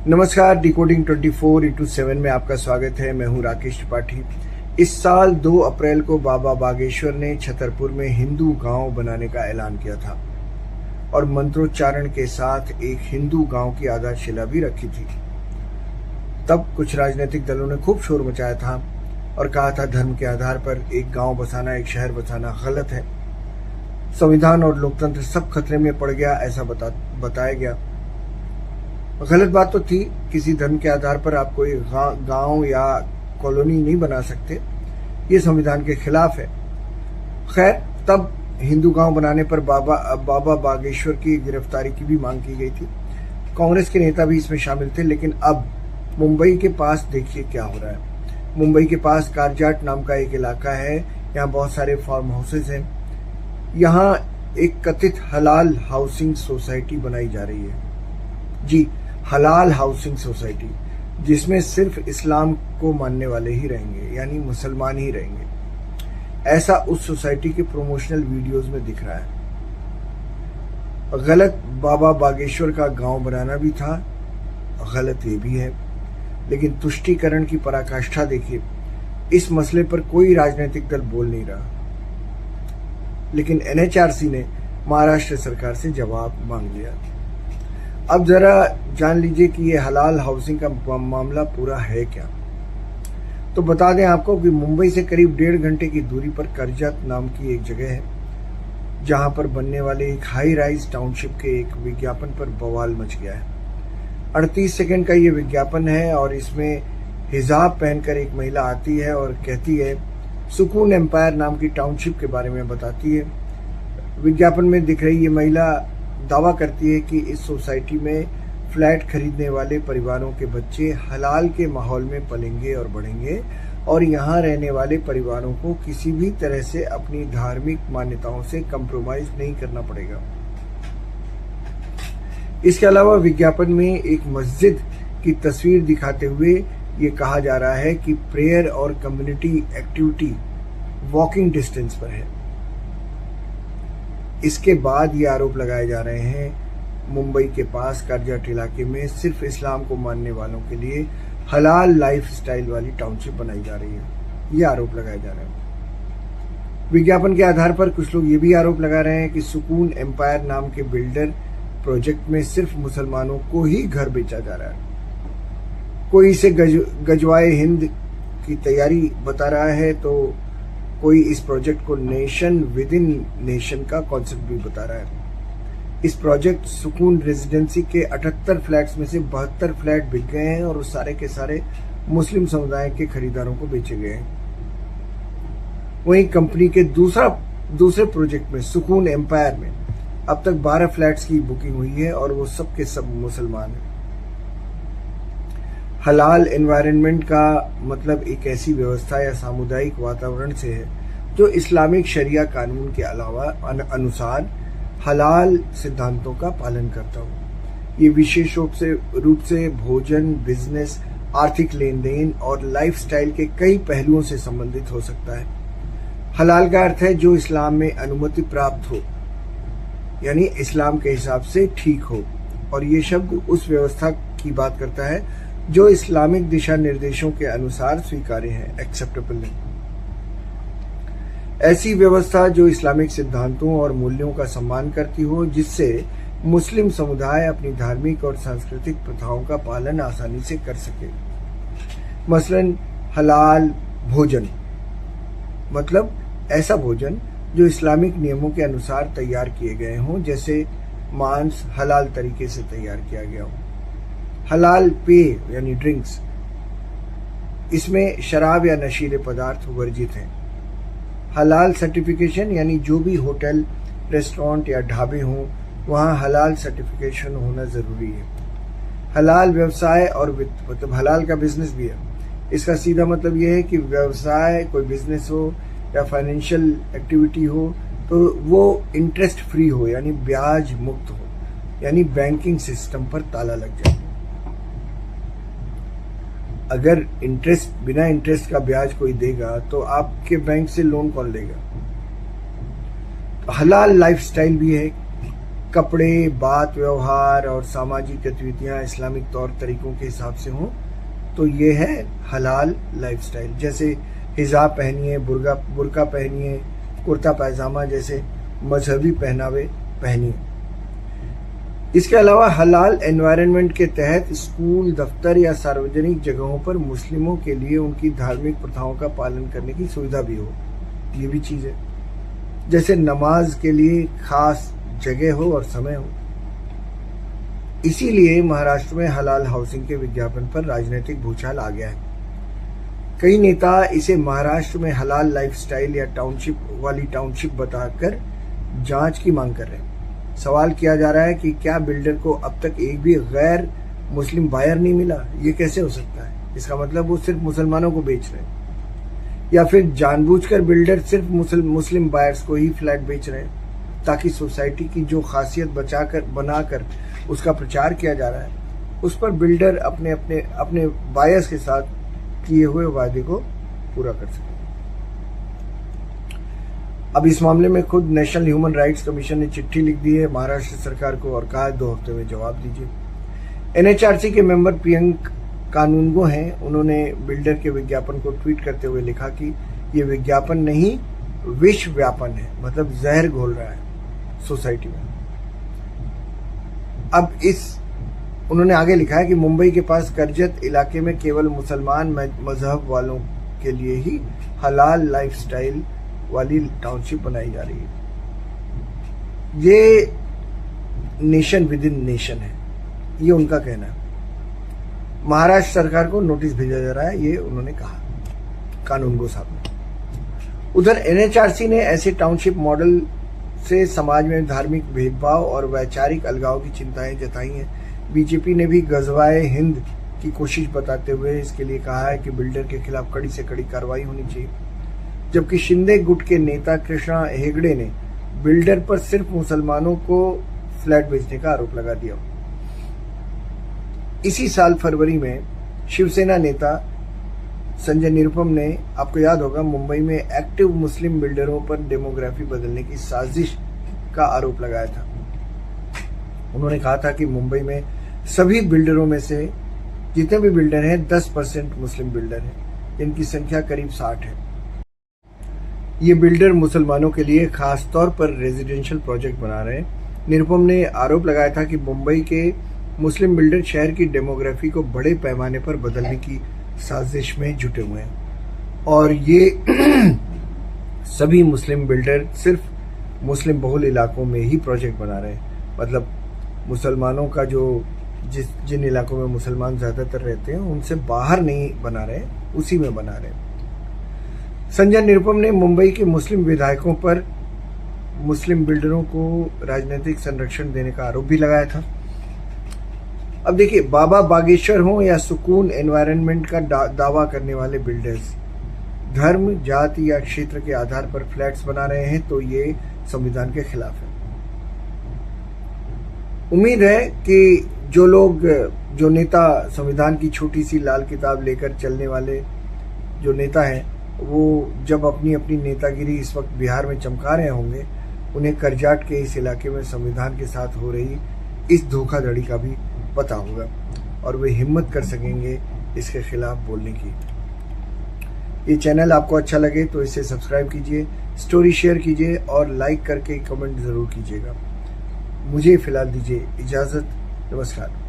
नमस्कार, decoding 24x7 में आपका स्वागत है। मैं हूं राकेश त्रिपाठी। इस साल 2 अप्रैल को बाबा बागेश्वर ने छतरपुर में हिंदू गांव बनाने का ऐलान किया था और मंत्रोच्चारण के साथ एक हिंदू गांव की आधारशिला भी रखी थी। तब कुछ राजनीतिक दलों ने खूब शोर मचाया था और कहा था धर्म के आधार पर एक गांव बसाना, एक शहर बसाना गलत है। संविधान और लोकतंत्र सब खतरे में पड़ गया, ऐसा बताया गया। गलत बात तो थी, किसी धर्म के आधार पर आप कोई गांव या कॉलोनी नहीं बना सकते, ये संविधान के खिलाफ है। खैर, तब हिंदू गांव बनाने पर बाबा बागेश्वर की गिरफ्तारी की भी मांग की गई थी। कांग्रेस के नेता भी इसमें शामिल थे। लेकिन अब मुंबई के पास देखिए क्या हो रहा है। मुंबई के पास कारजाट नाम का एक इलाका है, यहाँ बहुत सारे फार्म हाउसेज हैं। यहाँ एक कथित हलाल हाउसिंग सोसाइटी बनाई जा रही है। जी, हलाल हाउसिंग सोसाइटी, जिसमें सिर्फ इस्लाम को मानने वाले ही रहेंगे, यानी मुसलमान ही रहेंगे। ऐसा उस सोसाइटी के प्रमोशनल वीडियोस में दिख रहा है। गलत बाबा बागेश्वर का गांव बनाना भी था, गलत ये भी है। लेकिन तुष्टीकरण की पराकाष्ठा देखिए, इस मसले पर कोई राजनीतिक दल बोल नहीं रहा। लेकिन एनएचआरसी ने महाराष्ट्र सरकार से जवाब मांग लिया। अब जरा जान लीजिए कि ये हलाल हाउसिंग का मामला पूरा है क्या। तो बता दें आपको कि मुंबई से करीब 1.5 घंटे की दूरी पर करजत नाम की एक जगह है, जहां पर बनने वाले एक हाई राइज टाउनशिप के एक विज्ञापन पर बवाल मच गया है। 38 सेकंड का ये विज्ञापन है और इसमें हिजाब पहनकर एक महिला आती है और कहती है, सुकून एम्पायर नाम की टाउनशिप के बारे में बताती है। विज्ञापन में दिख रही ये महिला दावा करती है कि इस सोसाइटी में फ्लैट खरीदने वाले परिवारों के बच्चे हलाल के माहौल में पलेंगे और बढ़ेंगे और यहाँ रहने वाले परिवारों को किसी भी तरह से अपनी धार्मिक मान्यताओं से कंप्रोमाइज नहीं करना पड़ेगा। इसके अलावा विज्ञापन में एक मस्जिद की तस्वीर दिखाते हुए ये कहा जा रहा है कि प्रेयर और कम्युनिटी एक्टिविटी वॉकिंग डिस्टेंस पर है। इसके बाद ये आरोप लगाए जा रहे हैं मुंबई के पास करजट इलाके में सिर्फ इस्लाम को मानने वालों के लिए हलाल लाइफस्टाइल वाली टाउनशिप बनाई जा रही है। ये आरोप लगाए जा रहे हैं। विज्ञापन के आधार पर कुछ लोग ये भी आरोप लगा रहे हैं कि सुकून एम्पायर नाम के बिल्डर प्रोजेक्ट में सिर्फ मुसलमानों को ही घर बेचा जा रहा है। कोई इसे गजवाए हिंद की तैयारी बता रहा है, तो कोई इस प्रोजेक्ट को नेशन विद इन नेशन का कॉन्सेप्ट भी बता रहा है। इस प्रोजेक्ट सुकून रेजिडेंसी के 78 फ्लैट्स में से 72 फ्लैट बिक गए हैं और उस सारे के सारे मुस्लिम समुदाय के खरीदारों को बेचे गए हैं। वहीं कंपनी के दूसरे प्रोजेक्ट में सुकून एम्पायर में अब तक 12 फ्लैट्स की बुकिंग हुई है और वो सब के सब मुसलमान हैं। हलाल एनवायरनमेंट का मतलब एक ऐसी व्यवस्था या सामुदायिक वातावरण से है जो इस्लामिक शरिया कानून के अलावा अनुसार हलाल सिद्धांतों का पालन करता हो। ये विशेष रूप से भोजन, बिजनेस, आर्थिक लेन देन और लाइफस्टाइल के कई पहलुओं से संबंधित हो सकता है। हलाल का अर्थ है जो इस्लाम में अनुमति प्राप्त हो, यानी इस्लाम के हिसाब से ठीक हो, और ये शब्द उस व्यवस्था की बात करता है जो इस्लामिक दिशा निर्देशों के अनुसार स्वीकार्य है, एक्सेप्टेबल है। ऐसी व्यवस्था जो इस्लामिक सिद्धांतों और मूल्यों का सम्मान करती हो, जिससे मुस्लिम समुदाय अपनी धार्मिक और सांस्कृतिक प्रथाओं का पालन आसानी से कर सके। मसलन हलाल भोजन मतलब ऐसा भोजन जो इस्लामिक नियमों के अनुसार तैयार किए गए हों, जैसे मांस हलाल तरीके से तैयार किया गया हो। हलाल पेय यानी ड्रिंक्स, इसमें शराब या नशीले पदार्थ वर्जित हैं। हलाल सर्टिफिकेशन यानी जो भी होटल, रेस्टोरेंट या ढाबे हों, वहाँ हलाल सर्टिफिकेशन होना जरूरी है। हलाल व्यवसाय और मतलब हलाल का बिजनेस भी है। इसका सीधा मतलब यह है कि व्यवसाय, कोई बिजनेस हो या फाइनेंशियल एक्टिविटी हो, तो वो इंटरेस्ट फ्री हो, यानी ब्याज मुक्त हो, यानी बैंकिंग सिस्टम पर ताला लग जाए। अगर बिना इंटरेस्ट का ब्याज कोई देगा तो आपके बैंक से लोन कौन लेगा। तो हलाल लाइफस्टाइल भी है, कपड़े, बात व्यवहार और सामाजिक गतिविधियां इस्लामिक तौर तरीकों के हिसाब से हों तो ये है हलाल लाइफस्टाइल। जैसे हिजाब पहनिए, बुर्का पहनिए, कुर्ता पैजामा जैसे मजहबी पहनावे पहनिए। इसके अलावा हलाल एनवायरनमेंट के तहत स्कूल, दफ्तर या सार्वजनिक जगहों पर मुस्लिमों के लिए उनकी धार्मिक प्रथाओं का पालन करने की सुविधा भी हो, ये भी चीज है। जैसे नमाज के लिए खास जगह हो और समय हो। इसीलिए महाराष्ट्र में हलाल हाउसिंग के विज्ञापन पर राजनीतिक भूचाल आ गया है। कई नेता इसे महाराष्ट्र में हलाल लाइफस्टाइल या टाउनशिप बताकर जांच की मांग कर रहे हैं। सवाल किया जा रहा है कि क्या बिल्डर को अब तक एक भी गैर मुस्लिम बायर नहीं मिला? ये कैसे हो सकता है? इसका मतलब वो सिर्फ मुसलमानों को बेच रहे हैं, या फिर जानबूझकर बिल्डर सिर्फ मुस्लिम बायर्स को ही फ्लैट बेच रहे हैं ताकि सोसाइटी की जो खासियत बनाकर उसका प्रचार किया जा रहा है उस पर बिल्डर अपने बायर्स के साथ किए हुए वादे को पूरा कर सके। अब इस मामले में खुद नेशनल ह्यूमन राइट्स कमीशन ने चिट्ठी लिख दी है महाराष्ट्र सरकार को और कहा 2 हफ्ते में जवाब दीजिए। एनएचआरसी के मेंबर प्रियंक कानूनगो हैं, उन्होंने बिल्डर के विज्ञापन को ट्वीट करते हुए लिखा कि ये विज्ञापन नहीं विष व्यापन है, मतलब जहर घोल रहा है सोसाइटी में। अब उन्होंने आगे लिखा है कि मुंबई के पास करजत इलाके में केवल मुसलमान मजहब वालों के लिए ही हलाल लाइफस्टाइल वाली टाउनशिप बनाई जा रही है। ये नेशन विद इन नेशन है, ये उनका कहना है। महाराष्ट्र सरकार को नोटिस भेजा जा रहा है, ये उन्होंने कहा कानूनगो साहब ने। उधर एनएचआरसी ने ऐसे टाउनशिप मॉडल से समाज में धार्मिक भेदभाव और वैचारिक अलगाव की चिंताएं जताई हैं। बीजेपी ने भी गजवाए हिंद की कोशिश बताते हुए इसके लिए कहा है कि बिल्डर के खिलाफ कड़ी से कड़ी कार्रवाई होनी चाहिए। जबकि शिंदे गुट के नेता कृष्णा हेगड़े ने बिल्डर पर सिर्फ मुसलमानों को फ्लैट बेचने का आरोप लगा दिया। इसी साल फरवरी में शिवसेना नेता संजय निरुपम ने, आपको याद होगा, मुंबई में एक्टिव मुस्लिम बिल्डरों पर डेमोग्राफी बदलने की साजिश का आरोप लगाया था। उन्होंने कहा था कि मुंबई में सभी बिल्डरों में से जितने भी बिल्डर हैं 10% मुस्लिम बिल्डर हैं, जिनकी संख्या करीब 60 है। ये बिल्डर मुसलमानों के लिए खास तौर पर रेजिडेंशियल प्रोजेक्ट बना रहे हैं। निरुपम ने आरोप लगाया था कि मुंबई के मुस्लिम बिल्डर शहर की डेमोग्राफी को बड़े पैमाने पर बदलने की साजिश में जुटे हुए हैं और ये सभी मुस्लिम बिल्डर सिर्फ मुस्लिम बहुल इलाकों में ही प्रोजेक्ट बना रहे हैं। मतलब मुसलमानों का जिन इलाकों में मुसलमान ज्यादातर रहते हैं उनसे बाहर नहीं बना रहे, उसी में बना रहे। संजय निरुपम ने मुंबई के मुस्लिम विधायकों पर मुस्लिम बिल्डरों को राजनीतिक संरक्षण देने का आरोप भी लगाया था। अब देखिए, बाबा बागेश्वर हो या सुकून एनवायरनमेंट का दावा करने वाले बिल्डर्स धर्म, जाति या क्षेत्र के आधार पर फ्लैट्स बना रहे हैं तो ये संविधान के खिलाफ है। उम्मीद है कि जो नेता संविधान की छोटी सी लाल किताब लेकर चलने वाले जो नेता हैं, वो जब अपनी नेतागिरी इस वक्त बिहार में चमका रहे होंगे, उन्हें करजाट के इस इलाके में संविधान के साथ हो रही इस धोखाधड़ी का भी पता होगा और वे हिम्मत कर सकेंगे इसके खिलाफ बोलने की। ये चैनल आपको अच्छा लगे तो इसे सब्सक्राइब कीजिए, स्टोरी शेयर कीजिए और लाइक करके कमेंट जरूर कीजिएगा। मुझे फिलहाल दीजिए इजाजत। नमस्कार।